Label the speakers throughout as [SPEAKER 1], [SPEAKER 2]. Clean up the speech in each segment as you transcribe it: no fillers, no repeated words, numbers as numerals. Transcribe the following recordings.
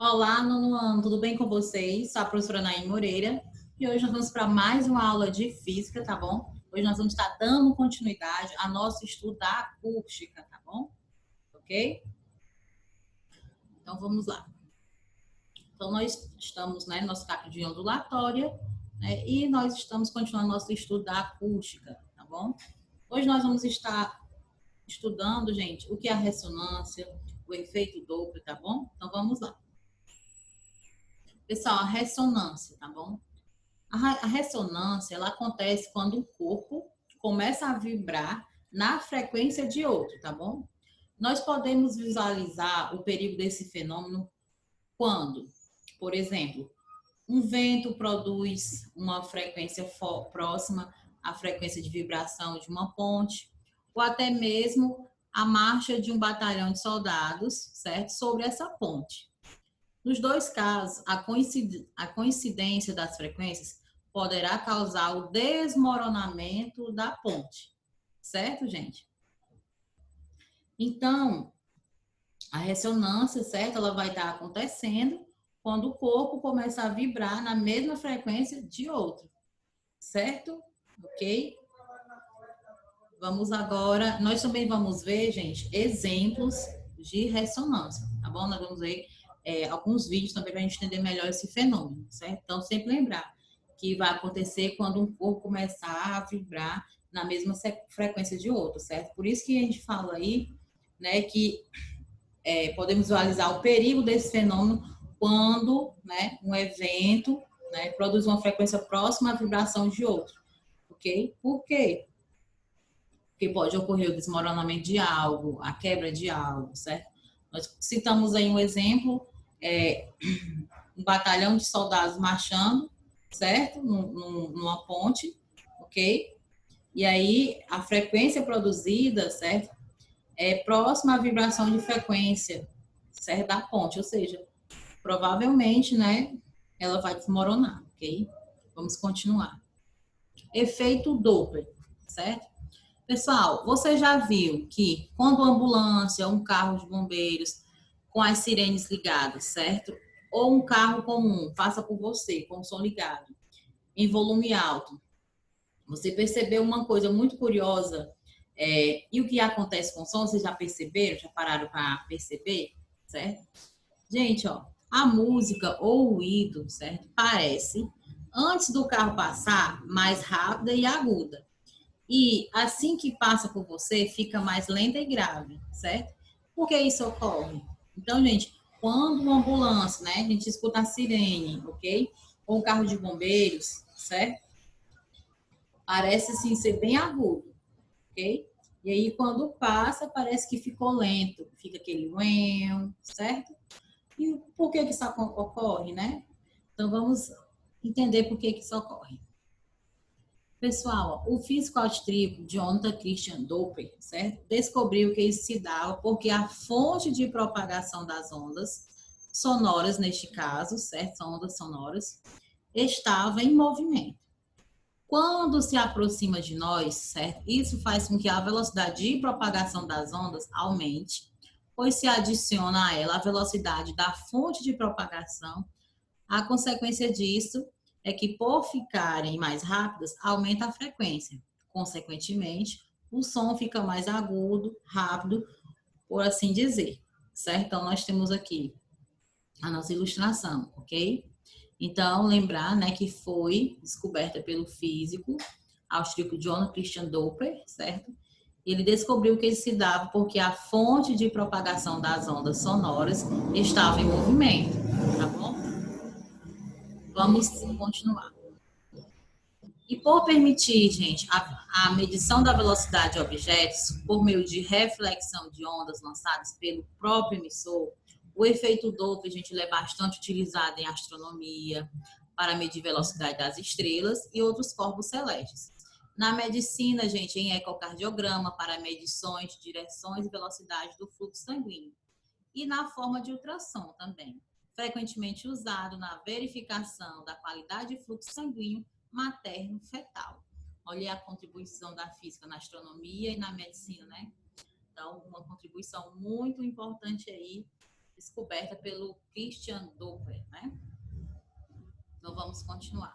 [SPEAKER 1] Olá, nono ano, tudo bem com vocês? Sou a professora Naim Moreira e hoje nós vamos para mais uma aula de física, tá bom? Hoje nós vamos estar dando continuidade ao nosso estudo da acústica, tá bom? Ok? Então vamos lá. Então nós estamos, no nosso capítulo de ondulatória, né, e nós estamos continuando nosso estudo da acústica, tá bom? Hoje nós vamos estar estudando, gente, o que é a ressonância, o efeito Doppler, tá bom? Então vamos lá. Pessoal, a ressonância, tá bom? A ressonância, ela acontece quando o corpo começa a vibrar na frequência de outro, tá bom? Nós podemos visualizar o perigo desse fenômeno quando, por exemplo, um vento produz uma frequência próxima à frequência de vibração de uma ponte, ou até mesmo a marcha de um batalhão de soldados, certo? Sobre essa ponte. Nos dois casos, a coincidência das frequências poderá causar o desmoronamento da ponte. Certo, gente? Então, a ressonância, certo? Ela vai estar acontecendo quando o corpo começa a vibrar na mesma frequência de outro. Certo? Ok? Vamos agora, nós também vamos ver, gente, exemplos de ressonância, tá bom? Nós vamos ver alguns vídeos também para a gente entender melhor esse fenômeno, certo? Então, sempre lembrar que vai acontecer quando um corpo começar a vibrar na mesma frequência de outro, certo? Por isso que a gente fala aí, né, que podemos visualizar o perigo desse fenômeno quando, né, um evento, né, produz uma frequência próxima à vibração de outro, ok? Por quê? Porque pode ocorrer o desmoronamento de algo, a quebra de algo, certo? Nós citamos aí um exemplo, um batalhão de soldados marchando, certo? Numa ponte, ok? E aí a frequência produzida, certo? É próxima à vibração de frequência, certo? Da ponte, ou seja, provavelmente, né, ela vai desmoronar, ok? Vamos continuar. Efeito Doppler, certo? Pessoal, você já viu que quando uma ambulância, um carro de bombeiros com as sirenes ligadas, certo? Ou um carro comum passa por você com o som ligado, em volume alto, você percebeu uma coisa muito curiosa, e o que acontece com o som, vocês já perceberam, já pararam para perceber, certo? Gente, ó, a música ou o ruído, certo? Parece, antes do carro passar, mais rápida e aguda. E assim que passa por você, fica mais lenta e grave, certo? Por que isso ocorre? Então, gente, quando uma ambulância, né, a gente escuta a sirene, ok? Ou um carro de bombeiros, certo? Parece, assim, ser bem agudo, ok? E aí, quando passa, parece que ficou lento, fica aquele uéu, certo? E por que isso ocorre, né? Então, vamos entender por que isso ocorre. Pessoal, o físico austríaco Jonathan Christian Doppler, certo? Descobriu que isso se dava porque a fonte de propagação das ondas sonoras, neste caso, certo? São ondas sonoras, estava em movimento. Quando se aproxima de nós, certo? Isso faz com que a velocidade de propagação das ondas aumente, pois se adiciona a ela a velocidade da fonte de propagação. A consequência disso é que, por ficarem mais rápidas, aumenta a frequência. Consequentemente, o som fica mais agudo, rápido, por assim dizer, certo? Então, nós temos aqui a nossa ilustração, ok? Então, lembrar, né, que foi descoberta pelo físico austríaco Johann Christian Doppler, certo? Ele descobriu que ele se dava porque a fonte de propagação das ondas sonoras estava em movimento, tá bom? Vamos continuar. E por permitir, gente, a medição da velocidade de objetos por meio de reflexão de ondas lançadas pelo próprio emissor, o efeito Doppler, gente, ele é bastante utilizado em astronomia para medir a velocidade das estrelas e outros corpos celestes. Na medicina, gente, em ecocardiograma para medições de direções e velocidade do fluxo sanguíneo. E na forma de ultrassom também, frequentemente usado na verificação da qualidade de fluxo sanguíneo materno-fetal. Olha a contribuição da física na astronomia e na medicina, né? Então, uma contribuição muito importante aí descoberta pelo Christian Doppler, né? Então, vamos continuar.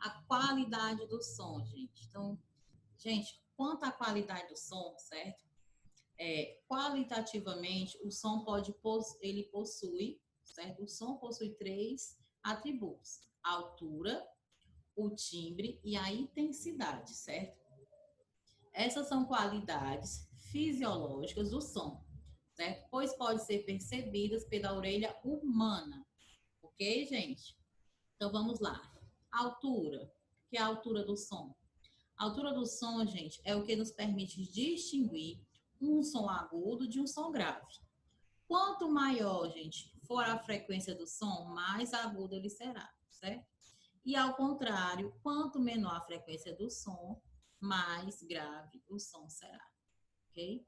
[SPEAKER 1] A qualidade do som, gente. Então, gente, quanto à qualidade do som, certo? Qualitativamente, o som ele possui, certo? O som possui 3 atributos: a altura, o timbre e a intensidade, certo? Essas são qualidades fisiológicas do som, certo? Pois pode ser percebidas pela orelha humana, ok, gente? Então, vamos lá. Altura, que é a altura do som? A altura do som, gente, é o que nos permite distinguir um som agudo de um som grave. Quanto maior, gente, for a frequência do som, mais agudo ele será, certo? E ao contrário, quanto menor a frequência do som, mais grave o som será, ok?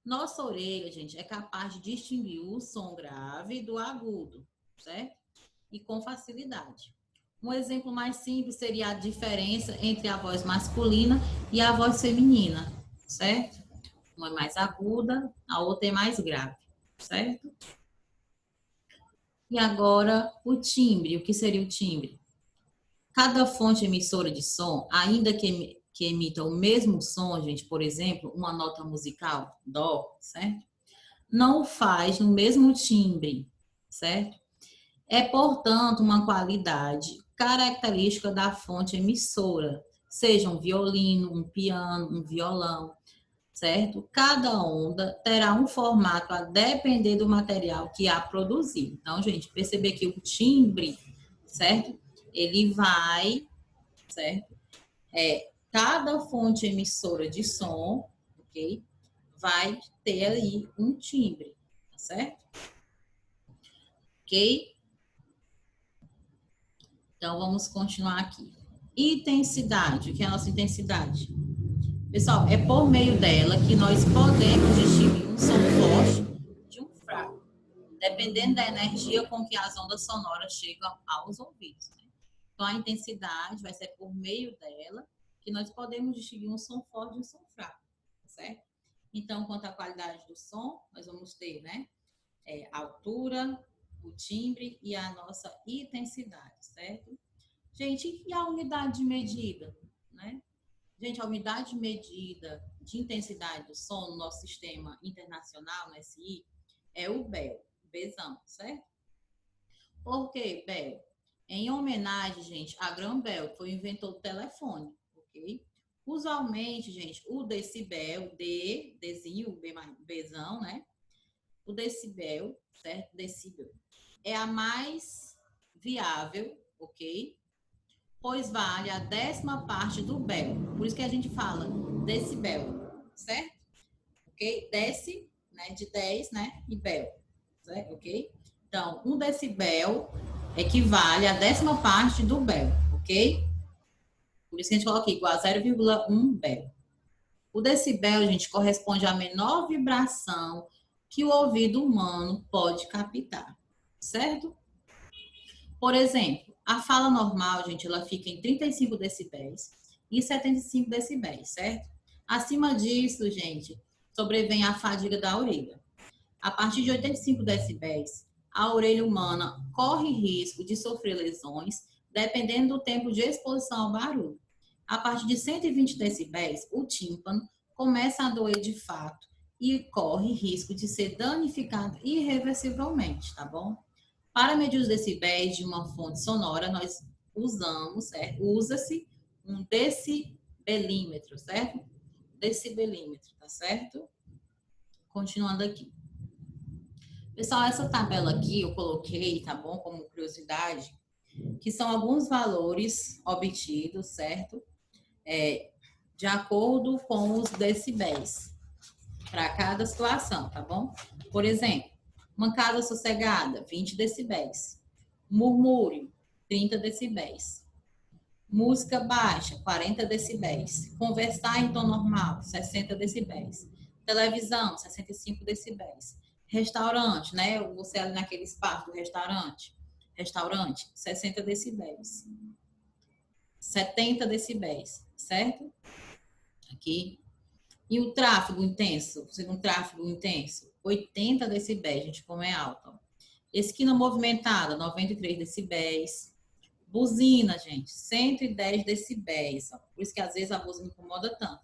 [SPEAKER 1] Nossa orelha, gente, é capaz de distinguir o som grave do agudo, certo? E com facilidade. Um exemplo mais simples seria a diferença entre a voz masculina e a voz feminina, certo? Uma é mais aguda, a outra é mais grave, certo? E agora, o timbre. O que seria o timbre? Cada fonte emissora de som, ainda que emita o mesmo som, gente, por exemplo, uma nota musical, dó, certo? Não faz no mesmo timbre, certo? É, portanto, uma qualidade característica da fonte emissora, seja um violino, um piano, um violão, certo? Cada onda terá um formato a depender do material que a produzir. Então, gente, perceber que o timbre, certo? Ele vai, certo? Cada fonte emissora de som, ok? Vai ter aí um timbre, tá certo? Ok? Então, vamos continuar aqui. Intensidade. O que é a nossa intensidade? Pessoal, é por meio dela que nós podemos distinguir um som forte de um fraco, dependendo da energia com que as ondas sonoras chegam aos ouvidos. Né? Então, a intensidade vai ser por meio dela que nós podemos distinguir um som forte de um som fraco, certo? Então, quanto à qualidade do som, nós vamos ter, né? A altura, o timbre e a nossa intensidade, certo? Gente, e a unidade de medida, né? Gente, a unidade de medida de intensidade do som no nosso sistema internacional, no SI, é o BEL, Bzão, certo? Por que BEL? Em homenagem, gente, a Graham Bell, que foi o inventor do telefone, ok? Usualmente, gente, o decibel, Dzinho, Bzão, né? O decibel, certo? Decibel é a mais viável, ok? Pois vale a 10ª parte do bel. Por isso que a gente fala decibel, certo? Ok? Deci, né? De 10, né? E bel, certo? Ok? Então, 1 decibel equivale a 10ª parte do bel, ok? Por isso que a gente coloca aqui, igual a 0,1 bel. O decibel, gente, corresponde à menor vibração que o ouvido humano pode captar, certo? Por exemplo, a fala normal, gente, ela fica em 35 decibéis e 75 decibéis, certo? Acima disso, gente, sobrevém a fadiga da orelha. A partir de 85 decibéis, a orelha humana corre risco de sofrer lesões, dependendo do tempo de exposição ao barulho. A partir de 120 decibéis, o tímpano começa a doer de fato e corre risco de ser danificado irreversivelmente, tá bom? Para medir os decibéis de uma fonte sonora, nós usa-se um decibelímetro, certo? Decibelímetro, tá certo? Continuando aqui. Pessoal, essa tabela aqui eu coloquei, tá bom? Como curiosidade, que são alguns valores obtidos, certo? De acordo com os decibéis, para cada situação, tá bom? Por exemplo, uma casa sossegada, 20 decibéis. Murmúrio, 30 decibéis. Música baixa, 40 decibéis. Conversar em tom normal, 60 decibéis. Televisão, 65 decibéis. Restaurante, né? Você ali naquele espaço do restaurante. Restaurante, 60 decibéis. 70 decibéis, certo? Aqui. E o tráfego intenso, segundo tráfego intenso, 80 decibéis, gente, como é alto. Esquina movimentada, 93 decibéis. Buzina, gente, 110 decibéis. Ó. Por isso que às vezes a buzina incomoda tanto.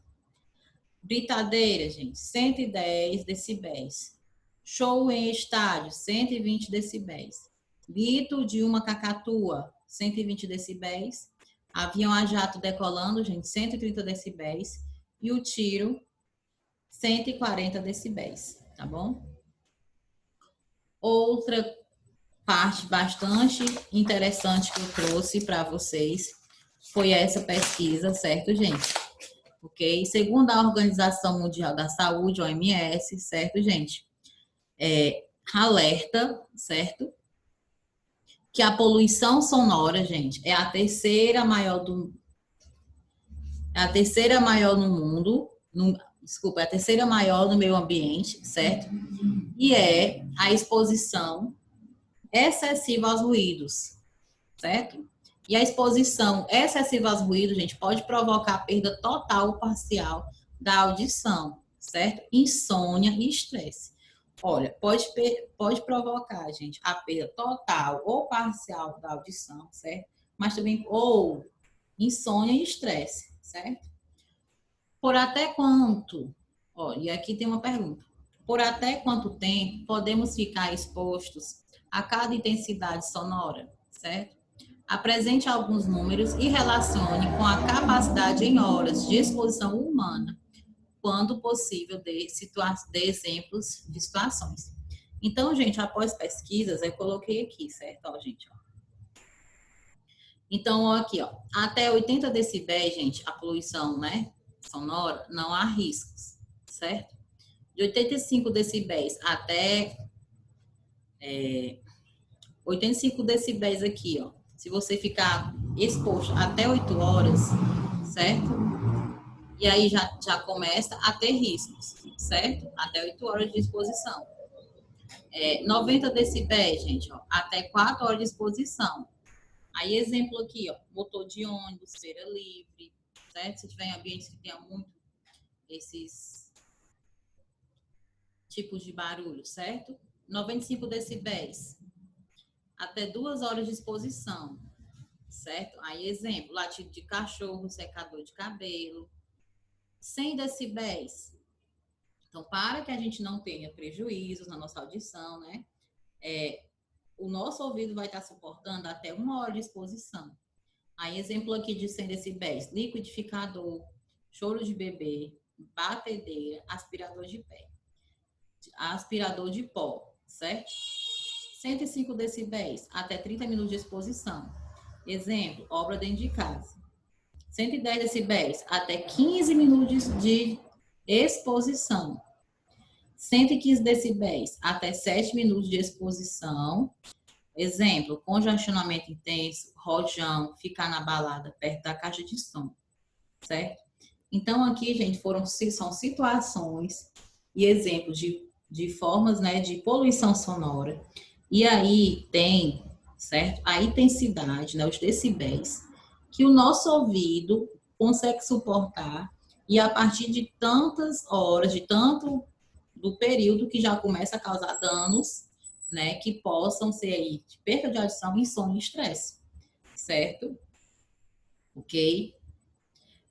[SPEAKER 1] Britadeira, gente, 110 decibéis. Show em estádio, 120 decibéis. Grito de uma cacatua, 120 decibéis. Avião a jato decolando, gente, 130 decibéis. E o tiro, 140 decibéis, tá bom? Outra parte bastante interessante que eu trouxe para vocês foi essa pesquisa, certo, gente? Ok? Segundo a Organização Mundial da Saúde, OMS, certo, gente? Alerta, certo? Que a poluição sonora, gente, é a terceira maior no mundo, desculpa, é a terceira maior no meio ambiente, certo? E é a exposição excessiva aos ruídos, certo? E a exposição excessiva aos ruídos, gente, pode provocar perda total ou parcial da audição, certo? Insônia e estresse. Olha, pode provocar, gente, a perda total ou parcial da audição, certo? Mas também, ou insônia e estresse, certo? Por até quanto? Ó, e aqui tem uma pergunta. Por até quanto tempo podemos ficar expostos a cada intensidade sonora, certo? Apresente alguns números e relacione com a capacidade em horas de exposição humana, quando possível, de exemplos de situações. Então, gente, após pesquisas, eu coloquei aqui, certo? Ó, gente, ó. Então, ó, aqui, ó, até 80 decibéis, gente, a poluição, né, sonora, não há riscos, certo? De 85 decibéis até 85 decibéis aqui, ó. Se você ficar exposto até 8 horas, certo? E aí já começa a ter riscos, certo? Até 8 horas de exposição. 90 decibéis, gente, ó, até 4 horas de exposição. Aí, exemplo aqui, ó, motor de ônibus, feira livre, certo? Se tiver em ambientes que tenha muito esses tipos de barulho, certo? 95 decibéis, até 2 horas de exposição, certo? Aí, exemplo, latido de cachorro, secador de cabelo. 100 decibéis. Então, para que a gente não tenha prejuízos na nossa audição, né? O nosso ouvido vai estar suportando até 1 hora de exposição. Aí, exemplo aqui de 100 decibéis, liquidificador, choro de bebê, batedeira, aspirador de pé, aspirador de pó, certo? 105 decibéis, até 30 minutos de exposição. Exemplo, obra dentro de casa. 110 decibéis, até 15 minutos de exposição. 115 decibéis, até 7 minutos de exposição. Exemplo, congestionamento intenso, rojão, ficar na balada perto da caixa de som, certo? Então, aqui, gente, são situações e exemplos de formas, né, de poluição sonora. E aí tem, certo? A intensidade, né, os decibéis, que o nosso ouvido consegue suportar e a partir de tantas horas, do período que já começa a causar danos, né, que possam ser aí de perda de audição, insônia e estresse, certo? Ok?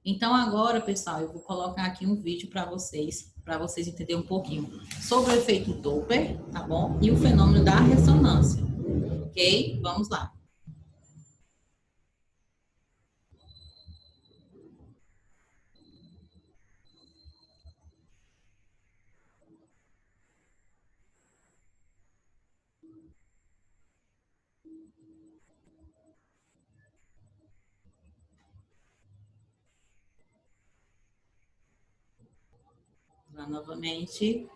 [SPEAKER 1] Então, agora, pessoal, eu vou colocar aqui um vídeo para vocês entenderem um pouquinho sobre o efeito Doppler, tá bom? E o fenômeno da ressonância, ok? Vamos lá. Lá novamente.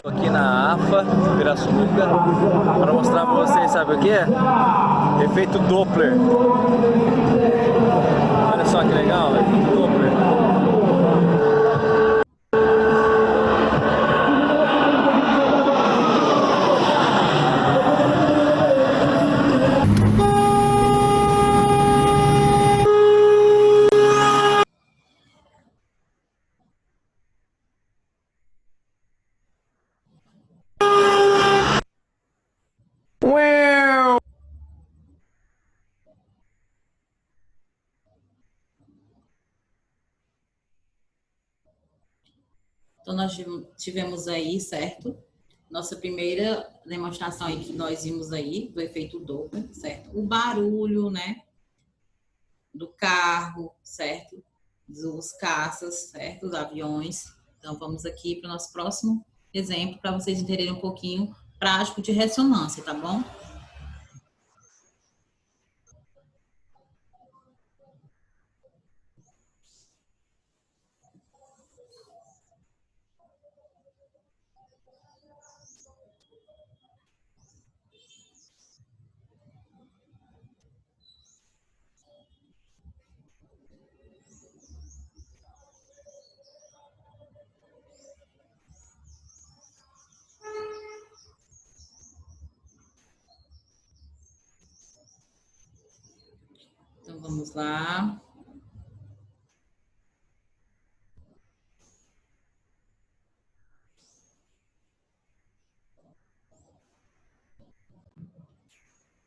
[SPEAKER 2] Aqui na AFA, Pirassununga, para mostrar para vocês, sabe o que é? Efeito Doppler. Olha só que legal, é muito louco, velho.
[SPEAKER 1] Então, nós tivemos aí, certo? Nossa primeira demonstração aí que nós vimos aí, do efeito Doppler, certo? O barulho, né? Do carro, certo? Dos caças, certo? Os aviões. Então, vamos aqui para o nosso próximo exemplo, para vocês entenderem um pouquinho prático de ressonância, tá bom? Então, vamos lá.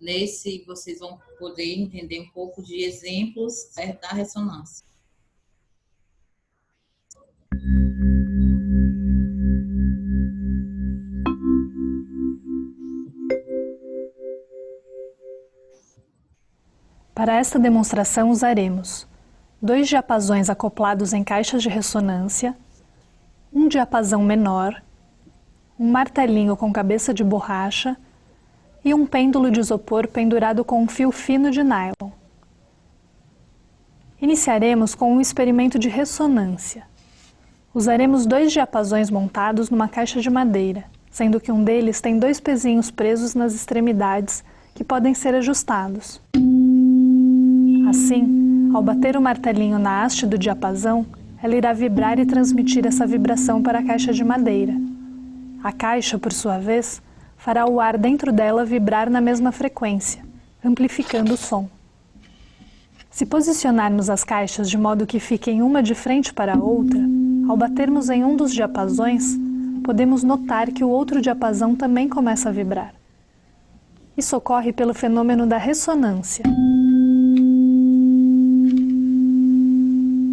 [SPEAKER 1] Nesse, vocês vão poder entender um pouco de exemplos, certo, da ressonância.
[SPEAKER 3] Para esta demonstração usaremos 2 diapasões acoplados em caixas de ressonância, um diapasão menor, um martelinho com cabeça de borracha e um pêndulo de isopor pendurado com um fio fino de nylon. Iniciaremos com um experimento de ressonância. Usaremos 2 diapasões montados numa caixa de madeira, sendo que um deles tem 2 pezinhos presos nas extremidades que podem ser ajustados. Assim, ao bater o martelinho na haste do diapasão, ela irá vibrar e transmitir essa vibração para a caixa de madeira. A caixa, por sua vez, fará o ar dentro dela vibrar na mesma frequência, amplificando o som. Se posicionarmos as caixas de modo que fiquem uma de frente para a outra, ao batermos em um dos diapasões, podemos notar que o outro diapasão também começa a vibrar. Isso ocorre pelo fenômeno da ressonância.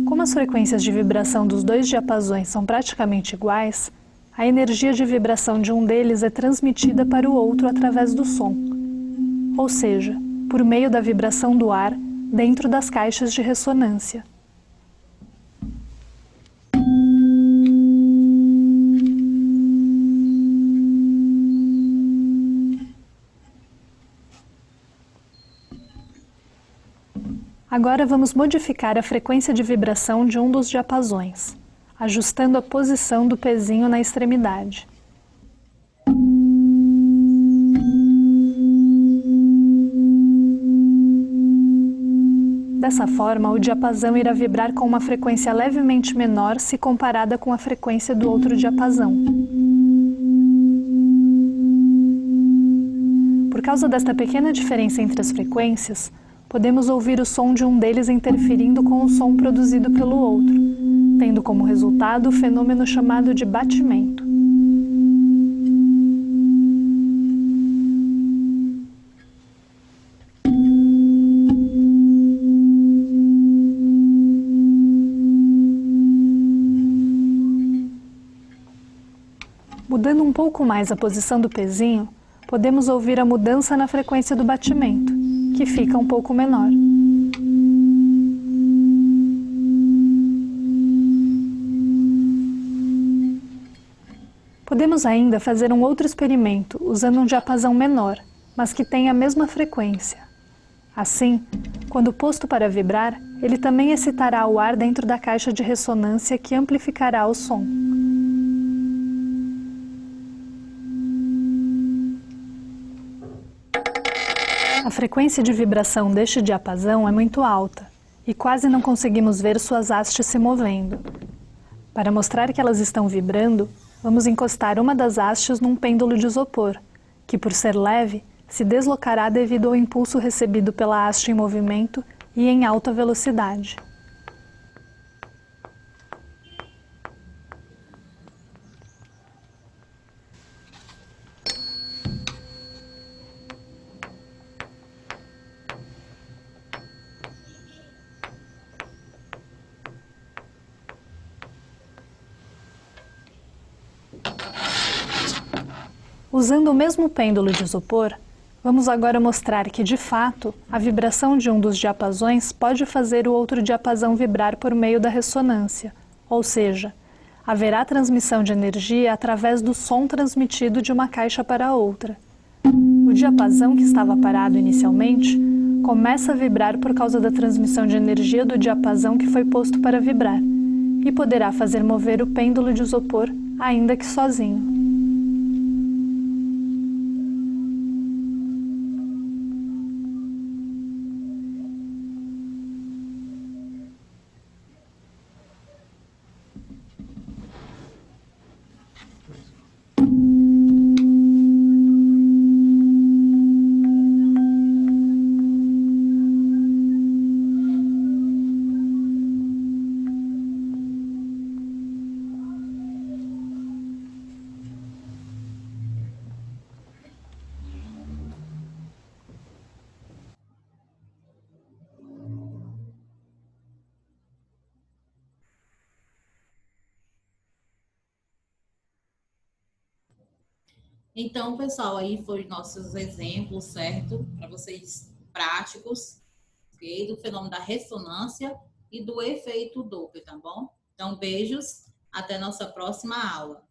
[SPEAKER 3] Como as frequências de vibração dos 2 diapasões são praticamente iguais, a energia de vibração de um deles é transmitida para o outro através do som, ou seja, por meio da vibração do ar dentro das caixas de ressonância. Agora vamos modificar a frequência de vibração de um dos diapasões, ajustando a posição do pezinho na extremidade. Dessa forma, o diapasão irá vibrar com uma frequência levemente menor se comparada com a frequência do outro diapasão. Por causa desta pequena diferença entre as frequências, podemos ouvir o som de um deles interferindo com o som produzido pelo outro, tendo como resultado o fenômeno chamado de batimento. Mudando um pouco mais a posição do pezinho, podemos ouvir a mudança na frequência do batimento, que fica um pouco menor. Podemos ainda fazer um outro experimento usando um diapasão menor, mas que tem a mesma frequência. Assim, quando posto para vibrar, ele também excitará o ar dentro da caixa de ressonância que amplificará o som. A frequência de vibração deste diapasão é muito alta, e quase não conseguimos ver suas hastes se movendo. Para mostrar que elas estão vibrando, vamos encostar uma das hastes num pêndulo de isopor, que por ser leve, se deslocará devido ao impulso recebido pela haste em movimento e em alta velocidade. Usando o mesmo pêndulo de isopor, vamos agora mostrar que, de fato, a vibração de um dos diapasões pode fazer o outro diapasão vibrar por meio da ressonância, ou seja, haverá transmissão de energia através do som transmitido de uma caixa para a outra. O diapasão que estava parado inicialmente começa a vibrar por causa da transmissão de energia do diapasão que foi posto para vibrar, e poderá fazer mover o pêndulo de isopor, ainda que sozinho.
[SPEAKER 1] Então, pessoal, aí foram nossos exemplos, certo? Para vocês práticos, ok? Do fenômeno da ressonância e do efeito Doppler, tá bom? Então, beijos, até nossa próxima aula.